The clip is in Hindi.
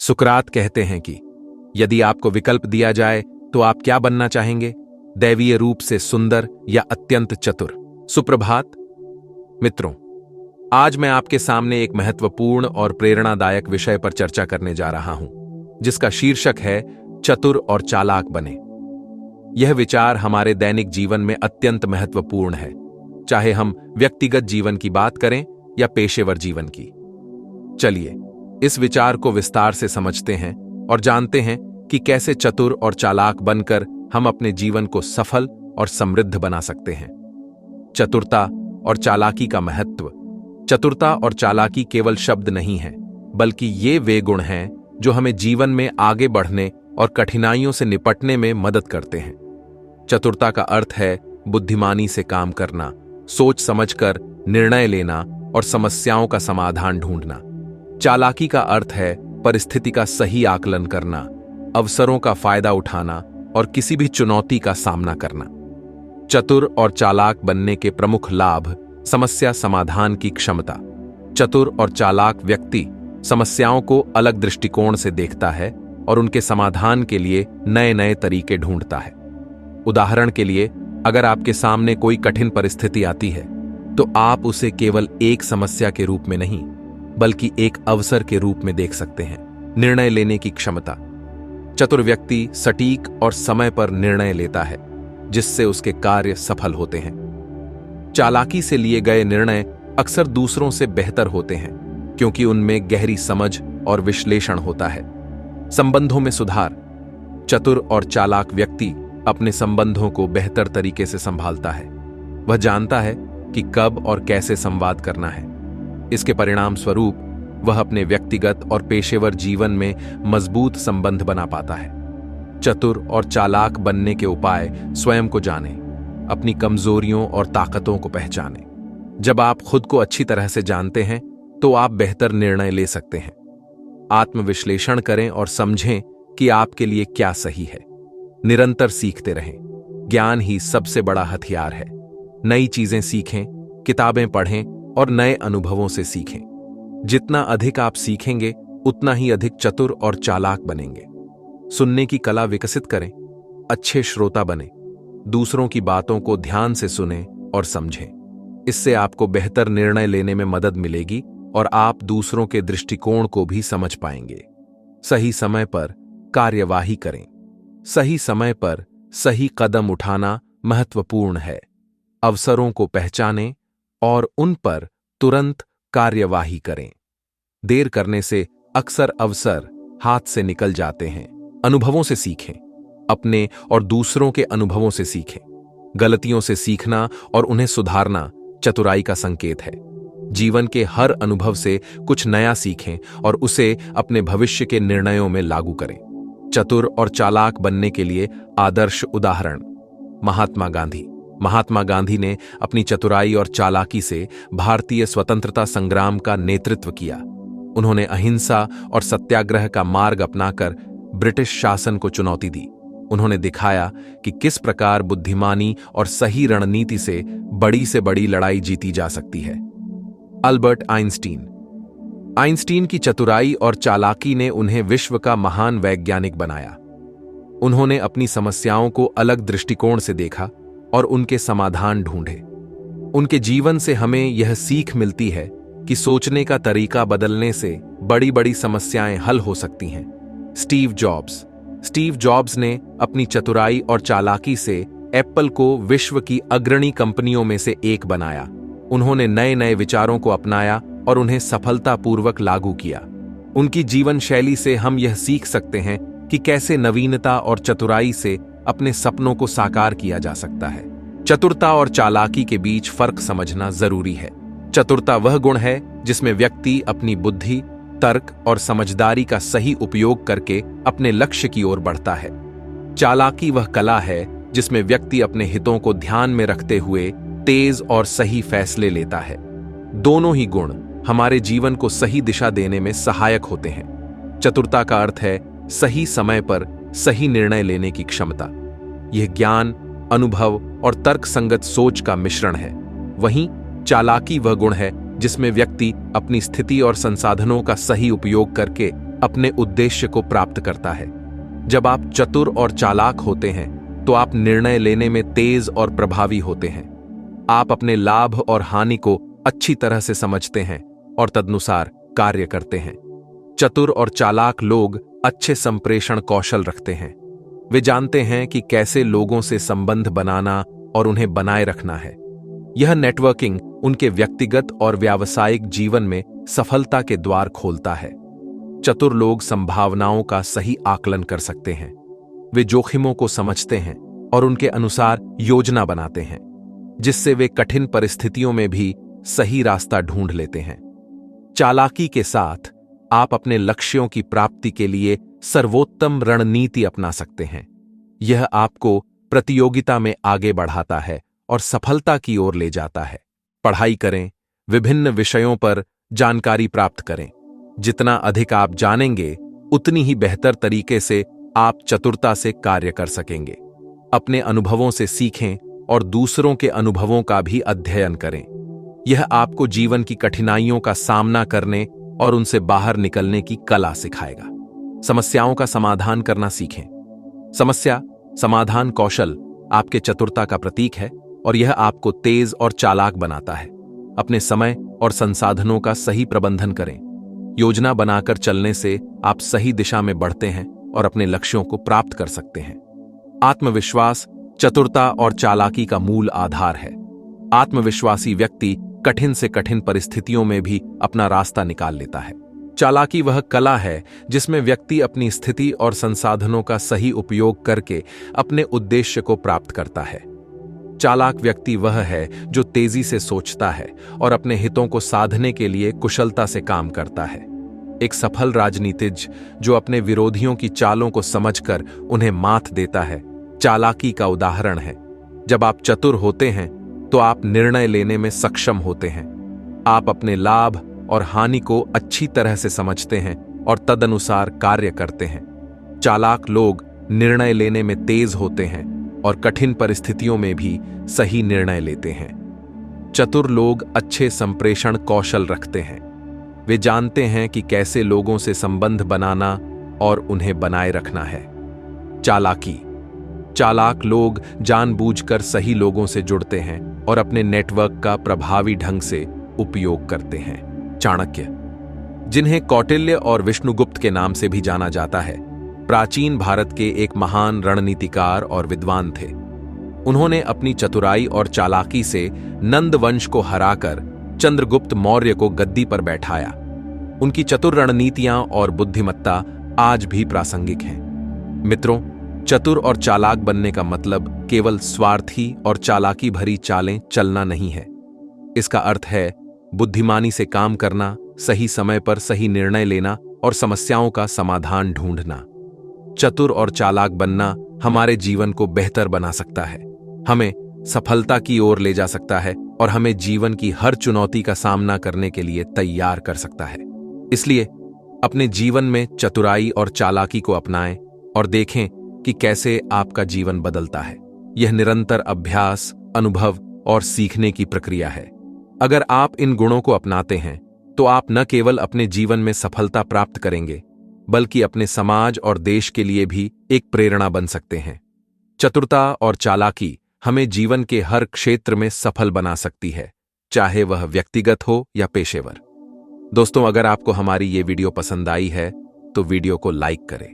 सुकरात कहते हैं कि यदि आपको विकल्प दिया जाए तो आप क्या बनना चाहेंगे? दैवीय रूप से सुंदर या अत्यंत चतुर? सुप्रभात मित्रों, आज मैं आपके सामने एक महत्वपूर्ण और प्रेरणादायक विषय पर चर्चा करने जा रहा हूं, जिसका शीर्षक है चतुर और चालाक बने। यह विचार हमारे दैनिक जीवन में अत्यंत महत्वपूर्ण है, चाहे हम व्यक्तिगत जीवन की बात करें या पेशेवर जीवन की। चलिए इस विचार को विस्तार से समझते हैं और जानते हैं कि कैसे चतुर और चालाक बनकर हम अपने जीवन को सफल और समृद्ध बना सकते हैं। चतुरता और चालाकी का महत्व। चतुरता और चालाकी केवल शब्द नहीं है, बल्कि ये वे गुण हैं जो हमें जीवन में आगे बढ़ने और कठिनाइयों से निपटने में मदद करते हैं। चतुरता का अर्थ है बुद्धिमानी से काम करना, सोच समझकर निर्णय लेना और समस्याओं का समाधान ढूंढना। चालाकी का अर्थ है परिस्थिति का सही आकलन करना, अवसरों का फायदा उठाना और किसी भी चुनौती का सामना करना। चतुर और चालाक बनने के प्रमुख लाभ। समस्या समाधान की क्षमता। चतुर और चालाक व्यक्ति समस्याओं को अलग दृष्टिकोण से देखता है और उनके समाधान के लिए नए नए तरीके ढूंढता है। उदाहरण के लिए, अगर आपके सामने कोई कठिन परिस्थिति आती है तो आप उसे केवल एक समस्या के रूप में नहीं, बल्कि एक अवसर के रूप में देख सकते हैं। निर्णय लेने की क्षमता। चतुर व्यक्ति सटीक और समय पर निर्णय लेता है, जिससे उसके कार्य सफल होते हैं। चालाकी से लिए गए निर्णय अक्सर दूसरों से बेहतर होते हैं, क्योंकि उनमें गहरी समझ और विश्लेषण होता है। संबंधों में सुधार। चतुर और चालाक व्यक्ति अपने संबंधों को बेहतर तरीके से संभालता है। वह जानता है कि कब और कैसे संवाद करना है। इसके परिणाम स्वरूप वह अपने व्यक्तिगत और पेशेवर जीवन में मजबूत संबंध बना पाता है। चतुर और चालाक बनने के उपाय। स्वयं को जानें, अपनी कमजोरियों और ताकतों को पहचानें। जब आप खुद को अच्छी तरह से जानते हैं तो आप बेहतर निर्णय ले सकते हैं। आत्मविश्लेषण करें और समझें कि आपके लिए क्या सही है। निरंतर सीखते रहें। ज्ञान ही सबसे बड़ा हथियार है। नई चीजें सीखें, किताबें पढ़ें और नए अनुभवों से सीखें। जितना अधिक आप सीखेंगे, उतना ही अधिक चतुर और चालाक बनेंगे। सुनने की कला विकसित करें। अच्छे श्रोता बनें। दूसरों की बातों को ध्यान से सुनें और समझें। इससे आपको बेहतर निर्णय लेने में मदद मिलेगी और आप दूसरों के दृष्टिकोण को भी समझ पाएंगे। सही समय पर कार्यवाही करें। सही समय पर सही कदम उठाना महत्वपूर्ण है। अवसरों को पहचानें और उन पर तुरंत कार्यवाही करें। देर करने से अक्सर अवसर हाथ से निकल जाते हैं। अनुभवों से सीखें। अपने और दूसरों के अनुभवों से सीखें। गलतियों से सीखना और उन्हें सुधारना चतुराई का संकेत है। जीवन के हर अनुभव से कुछ नया सीखें और उसे अपने भविष्य के निर्णयों में लागू करें। चतुर और चालाक बनने के लिए आदर्श उदाहरण। महात्मा गांधी। महात्मा गांधी ने अपनी चतुराई और चालाकी से भारतीय स्वतंत्रता संग्राम का नेतृत्व किया। उन्होंने अहिंसा और सत्याग्रह का मार्ग अपनाकर ब्रिटिश शासन को चुनौती दी। उन्होंने दिखाया कि किस प्रकार बुद्धिमानी और सही रणनीति से बड़ी लड़ाई जीती जा सकती है। Albert Einstein. आइंस्टीन की चतुराई और चालाकी ने उन्हें विश्व का महान वैज्ञानिक बनाया। उन्होंने अपनी समस्याओं को अलग दृष्टिकोण से देखा और उनके समाधान ढूंढे। उनके जीवन से हमें यह सीख मिलती है कि सोचने का तरीका बदलने से बड़ी समस्याएं हल हो सकती हैं। Steve jobs. स्टीव जॉब्स ने अपनी चतुराई और चालाकी से एप्पल को विश्व की अग्रणी कंपनियों में से एक बनाया। उन्होंने नए नए विचारों को अपनाया और उन्हें सफलतापूर्वक लागू किया। उनकी जीवन शैली से हम यह सीख सकते हैं कि कैसे नवीनता और चतुराई से अपने सपनों को साकार किया जा सकता है। चतुरता और चालाकी के बीच फर्क समझना जरूरी है। चतुरता वह गुण है जिसमें व्यक्ति अपनी बुद्धि, तर्क और समझदारी का सही उपयोग करके अपने लक्ष्य की ओर बढ़ता है। चालाकी वह कला है जिसमें व्यक्ति अपने हितों को ध्यान में रखते हुए तेज और सही फैसले लेता है। दोनों ही गुण हमारे जीवन को सही दिशा देने में सहायक होते हैं। चतुरता का अर्थ है सही समय पर सही निर्णय लेने की क्षमता। यह ज्ञान, अनुभव और तर्क संगत सोच का मिश्रण है। वहीं चालाकी वह गुण है जिसमें व्यक्ति अपनी स्थिति और संसाधनों का सही उपयोग करके अपने उद्देश्य को प्राप्त करता है। जब आप चतुर और चालाक होते हैं तो आप निर्णय लेने में तेज और प्रभावी होते हैं। आप अपने लाभ और हानि को अच्छी तरह से समझते हैं और तदनुसार कार्य करते हैं। चतुर और चालाक लोग अच्छे संप्रेषण कौशल रखते हैं। वे जानते हैं कि कैसे लोगों से संबंध बनाना और उन्हें बनाए रखना है। यह नेटवर्किंग उनके व्यक्तिगत और व्यावसायिक जीवन में सफलता के द्वार खोलता है। चतुर लोग संभावनाओं का सही आकलन कर सकते हैं। वे जोखिमों को समझते हैं और उनके अनुसार योजना बनाते हैं, जिससे वे कठिन परिस्थितियों में भी सही रास्ता ढूंढ लेते हैं। चालाकी के साथ आप अपने लक्ष्यों की प्राप्ति के लिए सर्वोत्तम रणनीति अपना सकते हैं। यह आपको प्रतियोगिता में आगे बढ़ाता है और सफलता की ओर ले जाता है। पढ़ाई करें, विभिन्न विषयों पर जानकारी प्राप्त करें। जितना अधिक आप जानेंगे, उतनी ही बेहतर तरीके से आप चतुरता से कार्य कर सकेंगे। अपने अनुभवों से सीखें और दूसरों के अनुभवों का भी अध्ययन करें। यह आपको जीवन की कठिनाइयों का सामना करने और उनसे बाहर निकलने की कला सिखाएगा। समस्याओं का समाधान करना सीखें। समस्या समाधान कौशल आपके चतुरता का प्रतीक है और यह आपको तेज और चालाक बनाता है। अपने समय और संसाधनों का सही प्रबंधन करें। योजना बनाकर चलने से आप सही दिशा में बढ़ते हैं और अपने लक्ष्यों को प्राप्त कर सकते हैं। आत्मविश्वास चतुरता और चालाकी का मूल आधार है। आत्मविश्वासी व्यक्ति कठिन से कठिन परिस्थितियों में भी अपना रास्ता निकाल लेता है। चालाकी वह कला है जिसमें व्यक्ति अपनी स्थिति और संसाधनों का सही उपयोग करके अपने उद्देश्य को प्राप्त करता है। चालाक व्यक्ति वह है जो तेजी से सोचता है और अपने हितों को साधने के लिए कुशलता से काम करता है। एक सफल राजनीतिज्ञ जो अपने विरोधियों की चालों को समझकर उन्हें मात देता है, चालाकी का उदाहरण है। जब आप चतुर होते हैं तो आप निर्णय लेने में सक्षम होते हैं। आप अपने लाभ और हानि को अच्छी तरह से समझते हैं और तदनुसार कार्य करते हैं। चालाक लोग निर्णय लेने में तेज होते हैं और कठिन परिस्थितियों में भी सही निर्णय लेते हैं। चतुर लोग अच्छे संप्रेषण कौशल रखते हैं। वे जानते हैं कि कैसे लोगों से संबंध बनाना और उन्हें बनाए रखना है। चालाकी चालाक लोग जानबूझकर सही लोगों से जुड़ते हैं और अपने नेटवर्क का प्रभावी ढंग से उपयोग करते हैं। चाणक्य, जिन्हें कौटिल्य और विष्णुगुप्त के नाम से भी जाना जाता है, प्राचीन भारत के एक महान रणनीतिकार और विद्वान थे। उन्होंने अपनी चतुराई और चालाकी से नंद वंश को हराकर चंद्रगुप्त मौर्य को गद्दी पर बैठाया। उनकी चतुर रणनीतियां और बुद्धिमत्ता आज भी प्रासंगिक हैं। मित्रों, चतुर और चालाक बनने का मतलब केवल स्वार्थी और चालाकी भरी चालें चलना नहीं है। इसका अर्थ है बुद्धिमानी से काम करना, सही समय पर सही निर्णय लेना और समस्याओं का समाधान ढूंढना। चतुर और चालाक बनना हमारे जीवन को बेहतर बना सकता है, हमें सफलता की ओर ले जा सकता है और हमें जीवन की हर चुनौती का सामना करने के लिए तैयार कर सकता है। इसलिए अपने जीवन में चतुराई और चालाकी को अपनाएं और देखें कि कैसे आपका जीवन बदलता है। यह निरंतर अभ्यास, अनुभव और सीखने की प्रक्रिया है। अगर आप इन गुणों को अपनाते हैं तो आप न केवल अपने जीवन में सफलता प्राप्त करेंगे, बल्कि अपने समाज और देश के लिए भी एक प्रेरणा बन सकते हैं। चतुरता और चालाकी हमें जीवन के हर क्षेत्र में सफल बना सकती है, चाहे वह व्यक्तिगत हो या पेशेवर। दोस्तों, अगर आपको हमारी ये वीडियो पसंद आई है तो वीडियो को लाइक करें,